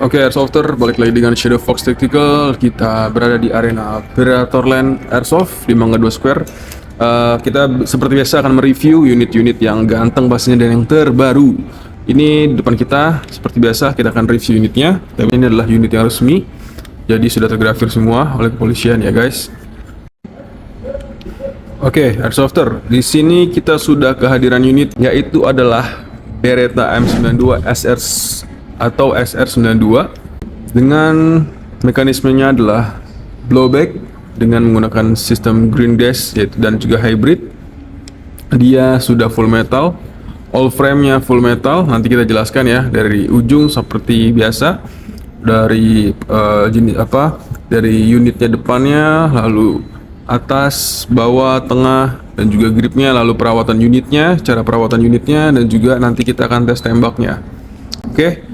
Oke, Airsofter, balik lagi dengan Shadow Fox Tactical. Kita berada di arena Predatorland Airsoft di Mangga 2 Square. Kita seperti biasa akan mereview unit-unit yang ganteng pastinya dan yang terbaru. Ini depan kita, seperti biasa kita akan review unitnya. Tapi ini adalah unit yang resmi, jadi sudah tergrafir semua oleh kepolisian ya guys. Oke, Airsofter, di sini kita sudah kehadiran unit, yaitu adalah Beretta M92 SR atau SR92 dengan mekanismenya adalah blowback dengan menggunakan sistem green dash dan juga hybrid. Dia sudah full metal, all frame-nya full metal. Nanti kita jelaskan ya dari ujung seperti biasa, dari dari unitnya depannya, lalu atas, bawah, tengah, dan juga gripnya, lalu perawatan unitnya, cara perawatan unitnya, dan juga nanti kita akan tes tembaknya. Oke.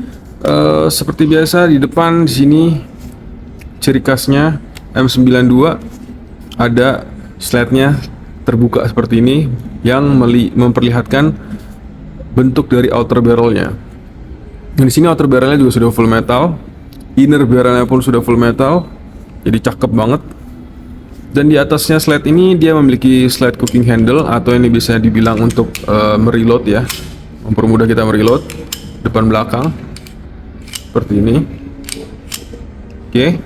Seperti biasa di depan di sini ciri khasnya M92 ada slide-nya terbuka seperti ini yang memperlihatkan bentuk dari outer barrel-nya. Dan di sini outer barrel-nya juga sudah full metal, inner barrel-nya pun sudah full metal, jadi cakep banget. Dan di atasnya slide ini dia memiliki slide cooking handle atau ini bisa dibilang untuk mereload ya, mempermudah kita mereload depan belakang. Seperti ini. Oke.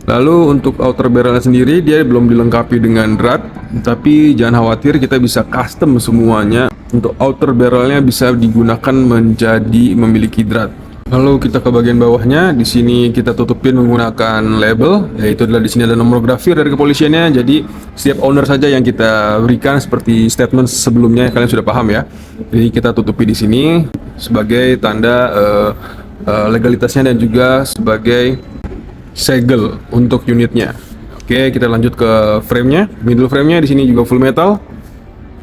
Lalu untuk outer barrelnya sendiri dia belum dilengkapi dengan drat, tapi jangan khawatir, kita bisa custom semuanya. Untuk outer barrelnya bisa digunakan memiliki drat. Lalu kita ke bagian bawahnya, di sini kita tutupin menggunakan label, yaitu adalah di sini ada nomor grafir dari kepolisiannya. Jadi setiap owner saja yang kita berikan seperti statement sebelumnya, kalian sudah paham ya. Jadi kita tutupi di sini sebagai tanda legalitasnya dan juga sebagai segel untuk unitnya. Oke, kita lanjut ke frame-nya. Middle frame-nya di sini juga full metal.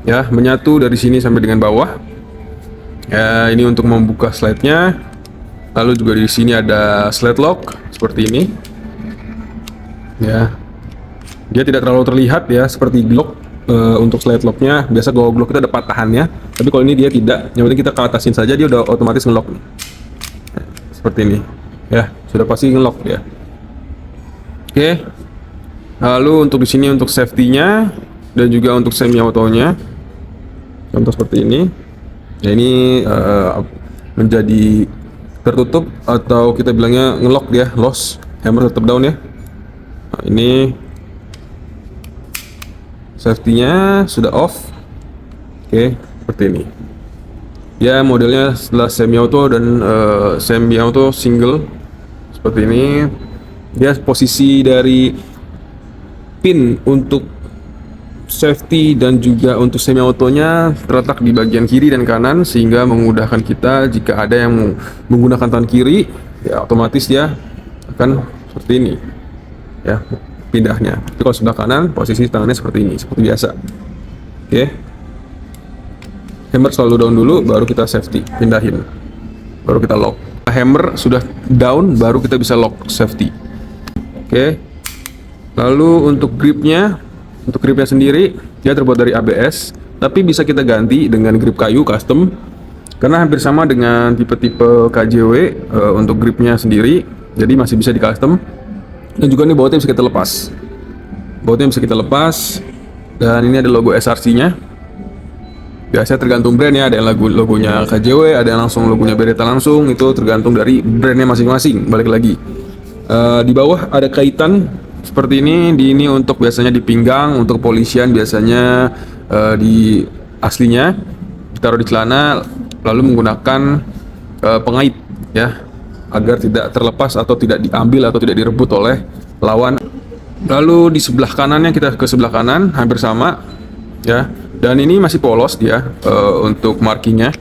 Ya, menyatu dari sini sampai dengan bawah. Ya, ini untuk membuka slide-nya. Lalu juga di sini ada slide lock seperti ini. Ya. Dia tidak terlalu terlihat ya seperti Glock. Untuk slide lock-nya biasa kalau Glock itu ada patahannya, tapi kalau ini dia tidak. Yang penting kita ke atasin saja dia udah otomatis nge-lock. Seperti ini ya, sudah pasti nge-lock ya. Oke, lalu untuk di sini untuk safety-nya dan juga untuk semi auto-nya, contoh seperti ini ya, ini menjadi tertutup atau kita bilangnya nge-lock dia, loss, hammer tetap down ya. Nah, ini safety-nya sudah off. Oke, seperti ini ya, modelnya setelah semi auto dan semi auto single seperti ini. Dia posisi dari pin untuk safety dan juga untuk semi autonya terletak di bagian kiri dan kanan, sehingga memudahkan kita jika ada yang menggunakan tangan kiri ya, otomatis dia akan seperti ini ya pindahnya. Tapi kalau sebelah kanan posisi tangannya seperti ini, seperti biasa. Oke. Hammer selalu down dulu, baru kita safety, pindahin, baru kita lock. Hammer sudah down, baru kita bisa lock safety. Oke. Lalu untuk gripnya sendiri, dia terbuat dari ABS, tapi bisa kita ganti dengan grip kayu custom, karena hampir sama dengan tipe-tipe KJW untuk gripnya sendiri, jadi masih bisa di custom. Dan juga ini bautnya bisa kita lepas, dan ini ada logo SRC-nya. Biasanya tergantung brand ya, ada yang logonya KJW, ada yang langsung logonya Beretta langsung, itu tergantung dari brandnya masing-masing. Balik lagi, di bawah ada kaitan seperti ini. Ini untuk biasanya di pinggang, untuk kepolisian biasanya di aslinya ditaruh di celana, lalu menggunakan pengait ya, agar tidak terlepas atau tidak diambil atau tidak direbut oleh lawan. Lalu di sebelah kanannya, kita ke sebelah kanan hampir sama ya. Dan ini masih polos dia untuk markingnya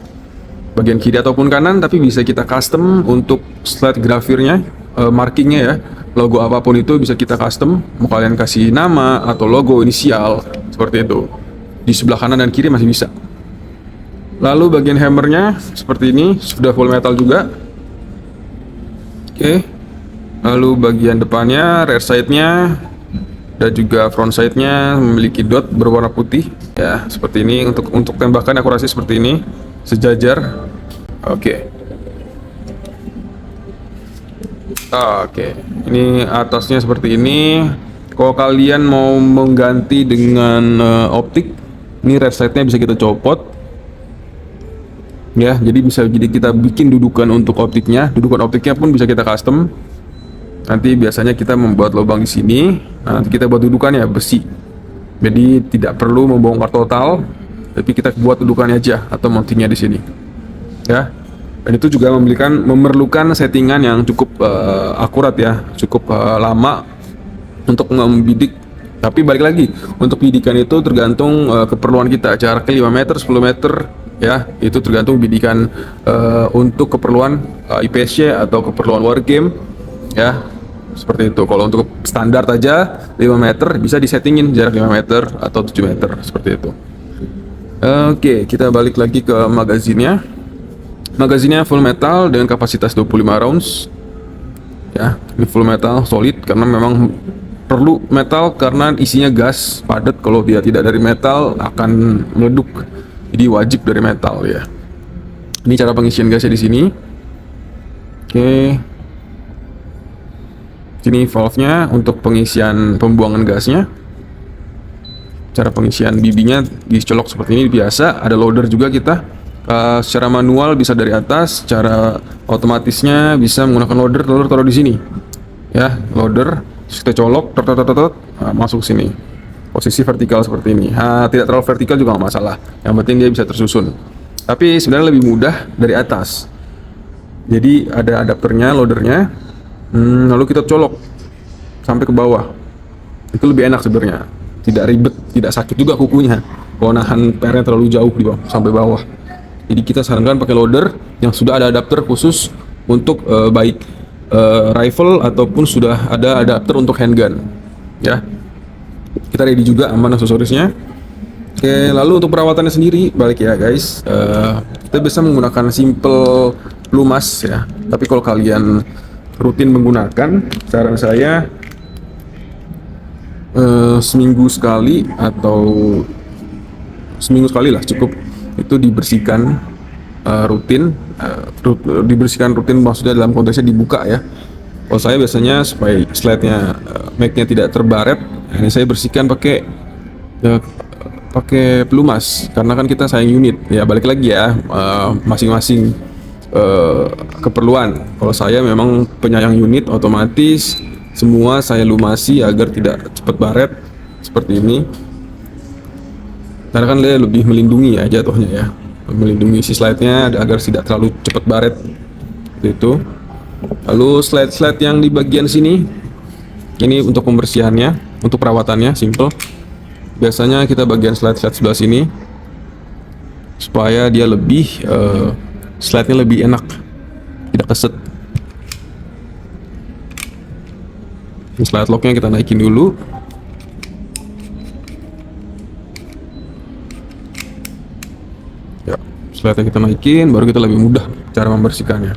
bagian kiri ataupun kanan, tapi bisa kita custom untuk slide grafirnya, markingnya ya, logo apapun itu bisa kita custom. Mau kalian kasih nama atau logo inisial seperti itu, di sebelah kanan dan kiri masih bisa. Lalu bagian hammernya seperti ini, sudah full metal juga. Oke. Lalu bagian depannya, rear side-nya dan juga front side-nya memiliki dot berwarna putih ya, seperti ini. Untuk tembakan akurasi seperti ini, sejajar. Oke. Oke, ini atasnya seperti ini. Kalau kalian mau mengganti dengan optik, ini red side-nya bisa kita copot. Ya, jadi kita bikin dudukan untuk optiknya. Dudukan optiknya pun bisa kita custom. Nanti biasanya kita membuat lubang di sini. Nah, nanti kita buat dudukannya besi. Jadi tidak perlu membongkar total, tapi kita buat dudukannya aja atau mountingnya di sini. Ya. Dan itu juga memerlukan settingan yang cukup akurat ya, cukup lama untuk membidik. Tapi balik lagi, untuk bidikan itu tergantung keperluan kita. Jaraknya 5 meter, 10 meter ya, itu tergantung bidikan untuk keperluan IPSC atau keperluan wargame ya. Seperti itu. Kalau untuk standar aja 5 meter bisa disettingin jarak 5 meter atau 7 meter seperti itu. Oke, kita balik lagi ke magazinnya. Magazinnya full metal dengan kapasitas 25 rounds. Ya, ini full metal solid karena memang perlu metal karena isinya gas padat. Kalau dia tidak dari metal akan meleduk. Jadi wajib dari metal ya. Ini cara pengisian gasnya di sini. Oke. Sini valve-nya untuk pengisian pembuangan gasnya. Cara pengisian bibinya dicolok seperti ini biasa. Ada loader juga kita. Secara manual bisa dari atas, secara otomatisnya bisa menggunakan loader taruh di sini. Ya, loader kita colok, masuk sini. Posisi vertikal seperti ini. Tidak terlalu vertikal juga nggak masalah. Yang penting dia bisa tersusun. Tapi sebenarnya lebih mudah dari atas. Jadi ada adapternya, loadernya. Lalu kita colok sampai ke bawah. Itu lebih enak sebenarnya. Tidak ribet, tidak sakit juga kukunya. Kalau nahan PR-nya terlalu jauh di bawah, sampai bawah. Jadi kita sarankan pakai loader yang sudah ada adapter khusus untuk baik rifle ataupun sudah ada adapter untuk handgun. Ya, kita ready juga aman aksesorisnya. Oke, lalu untuk perawatannya sendiri balik ya guys. Kita bisa menggunakan simple pelumas ya. Tapi kalau kalian rutin menggunakan, saran saya seminggu sekali lah cukup. Itu dibersihkan rutin, dibersihkan rutin maksudnya dalam konteksnya dibuka ya. Kalau saya biasanya supaya slide-nya mag-nya tidak terbaret, ini saya bersihkan pakai pelumas karena kan kita sayang unit ya. Balik lagi ya, masing-masing keperluan. Kalau saya memang penyayang unit, otomatis semua saya lumasi agar tidak cepat baret seperti ini. Karena kan dia lebih melindungi ya jatuhnya ya, melindungi si slide-nya agar tidak terlalu cepat baret itu. Lalu slide-slide yang di bagian sini ini untuk pembersihannya, untuk perawatannya simple. Biasanya kita bagian slide-slide sebelah sini supaya dia lebih slide-nya lebih enak, tidak keset. Slide lock-nya kita naikin dulu. Slide-nya kita naikin, baru kita lebih mudah cara membersihkannya.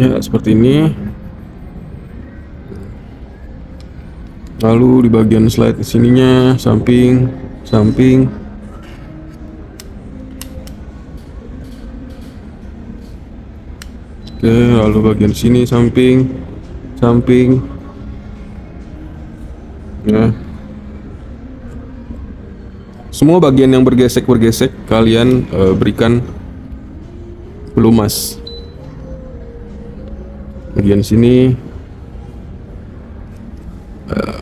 Ya, seperti ini. Lalu di bagian slide sininya, samping. Oke, lalu bagian sini samping. Ya. Semua bagian yang bergesek kalian berikan pelumas. Bagian sini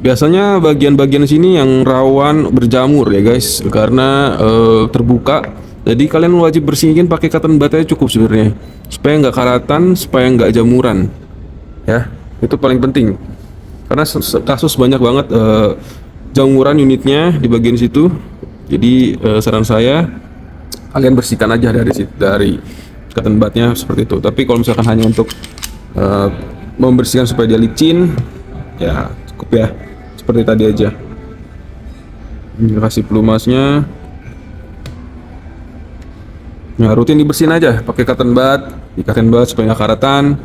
biasanya bagian-bagian sini yang rawan berjamur ya guys, karena terbuka. Jadi kalian wajib bersihin pakai cotton bud aja cukup sebenarnya, supaya nggak karatan, supaya nggak jamuran. Ya, itu paling penting. Karena kasus banyak banget jamuran unitnya di bagian situ. Jadi saran saya kalian bersihkan aja dari cotton budnya seperti itu. Tapi kalau misalkan hanya untuk membersihkan supaya dia licin, ya cukup ya seperti tadi aja. Ini kasih pelumasnya. Nah, rutin dibersihin aja pakai cotton bud supaya nggak karatan.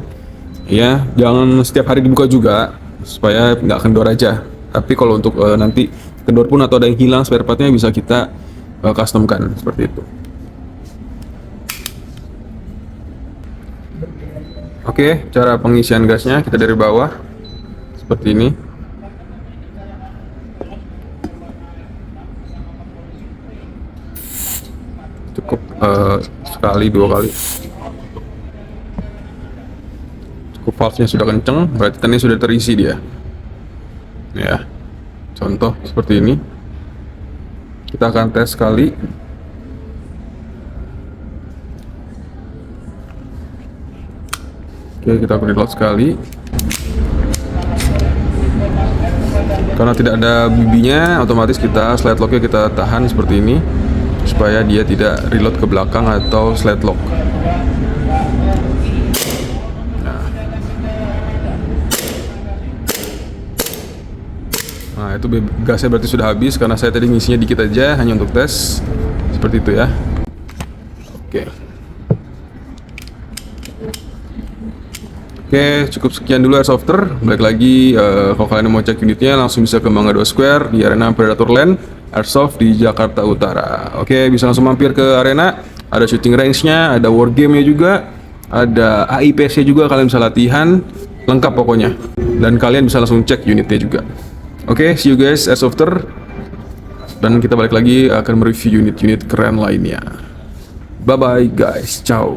Ya, jangan setiap hari dibuka juga supaya nggak kendor aja. Tapi kalau untuk nanti kendor pun atau ada yang hilang spare partnya bisa kita customkan seperti itu. Oke, cara pengisian gasnya kita dari bawah seperti ini. Cukup sekali, 2 kali. Cukup, valve-nya sudah kenceng, berarti ini sudah terisi dia. Ya, contoh seperti ini. Kita akan tes sekali. Oke, kita preload sekali. Karena tidak ada bibinya, otomatis kita slide locknya kita tahan seperti ini supaya dia tidak reload ke belakang atau slide lock. Nah, itu gasnya berarti sudah habis karena saya tadi ngisinya dikit aja hanya untuk tes. Seperti itu ya. Oke. Oke, cukup sekian dulu Airsofter. Balik lagi, kalau kalian mau cek unitnya langsung bisa ke Mangga 2 Square di arena Predator Land Airsoft di Jakarta Utara. Oke, bisa langsung mampir ke arena. Ada shooting range-nya, ada war game-nya juga, ada AIPS-nya juga, kalian bisa latihan, lengkap pokoknya. Dan kalian bisa langsung cek unitnya juga. Oke, see you guys Airsofter. Dan kita balik lagi akan mereview unit-unit keren lainnya. Bye-bye guys, ciao.